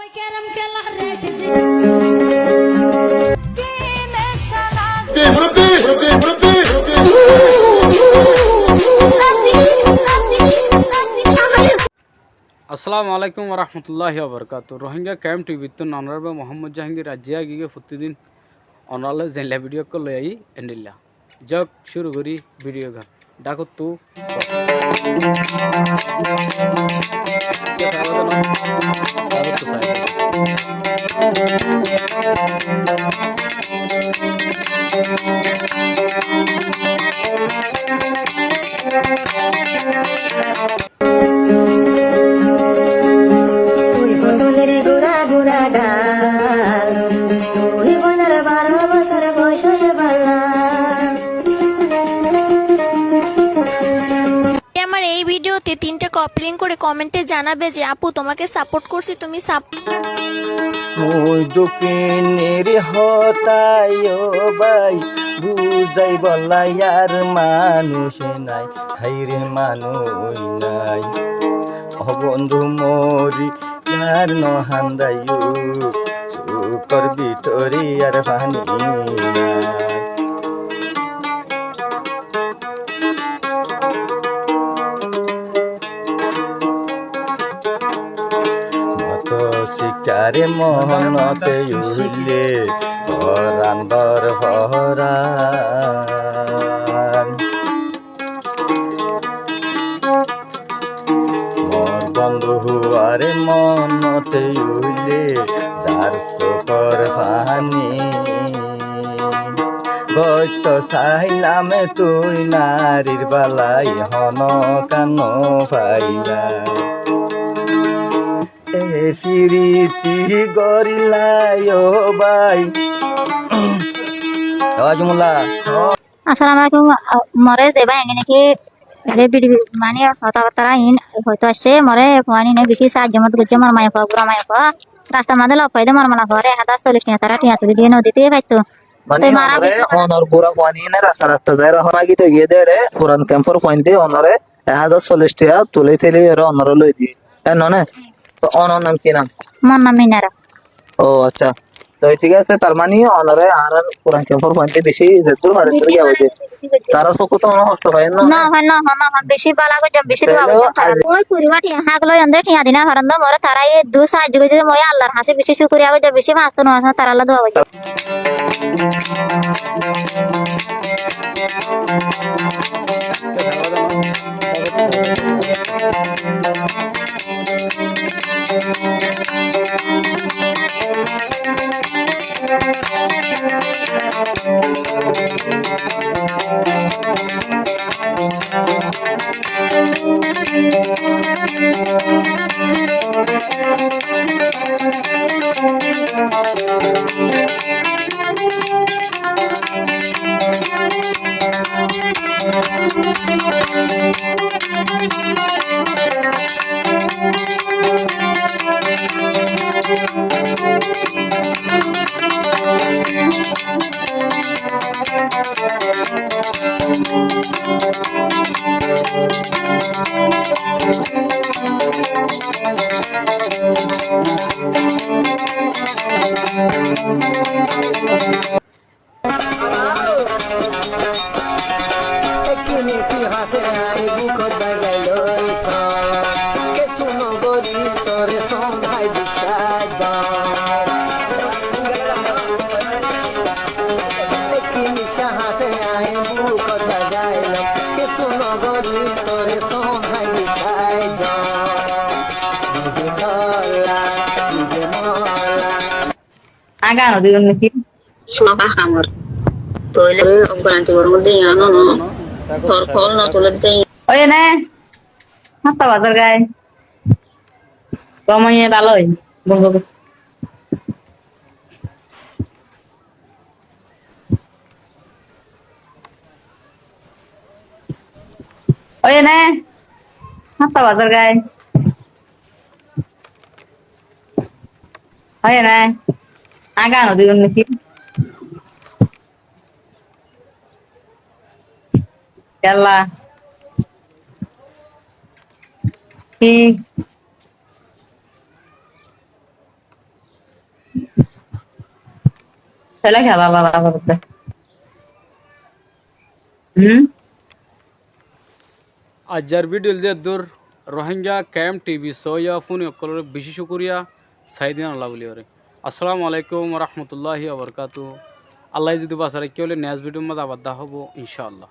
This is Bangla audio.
আসসালামু আলাইকুম ওরহমতুল্লাহি ওবরকাতুহ। রোহিঙ্গা ক্যাম্প টিভি তো অনারেবল মোহাম্মদ জাহাঙ্গীর রাজিয়া গিয়ে প্রতিদিন অনালে জেলা ভিডিও কল লই এন্ডিল্লা জগ শুরু করি ভিডিও ঘর ডাকো তু আমার এই ভিডিওতে 3টা কপি লিংক করে কমেন্টে জানাবে যে আপু তোমাকে সাপোর্ট করছি, তুমি মুই দক্ষিণের হতায়ো বাই বুঝাই বলাই আর মানুষ নাই, হাইরে মানুষ নাই। বন্ধু মরি আর নহান্দায়ু সুকর ভিতরে আর পানি নাই। শিকারে মহনতে উইলে পরান্দর ভরান মোর বন্ধু হুয়ারে মনতে উইলে যার চোখর পানি গত চাইলামে তুই নারীর বালাই হন কান পাইলা সিরিতি গরিলায়ো বাই আজমুল্লাহ। আসসালামু আলাইকুম। মরে যেবা এখানে কি মানে কথাবার্তা হয়তো আসছে মরে মানে বেশি সাহায্য মত করছে মর মায় বুড়া মায় রাস্তা মাঝে লপ পাইলে মরমালা ঘরে 140 টাকা তারা টিয়া তুলি দিয়ে নদীতে পাইতো অনর পুরা পানি এনে রাস্তা রাস্তা যায় রহন আগে তো গিয়ে দে পুরান ক্যাম্পর পয়েন্টে অনরে 140 টাকা তুলে থেলে অনরে লই দিয়ে ননে। তো অনর নাম কি নাম? মোর নাম মিনারা। ও আচ্ছা, তো ঠিক আছে। তার মানে অনরে আর পুরান ক্যাম্পর পয়েন্টে বেশি যেতুর মারে তো গিয়া হইছে তারা সকু তো অন কষ্ট হয় না না বেশি বালা গো বেশি ওই পরিবাটি হাগলো এন্ডে টিয়া দিনা হারন্দ মরে তারা এই দু সাহায্য করে মই আল্লাহর হাসি বেশি শুকরিয়া গো বেশি মাছ তো না তারা আল্লাহ দোয়া গো। Agak no digo mesti Sumpah kamar. Toilet bukan tidur mudi ya no. Torkol no toilet deh. oye ne apa bazar guys komanya daloi bunggu oye ne apa bazar guys oye ne agak no digo mesti Yalla. তাহলে খেলা লাগা করতে হুম আজার ভিডিও দিয়ে দূর রোহিঙ্গা ক্যাম্প টিভি সয়া ফোন অকলের বেশি শুক্রিয়া সাইদিন আল্লাহ বলি ওরে আসসালামু আলাইকুম রহমতুল্লাহি আবরকাতু আল্লাহ যদি বাসারে কেউ নেক্সট ভিডিওর মধ্যে আবার দেখা হবো ইনশাআল্লাহ।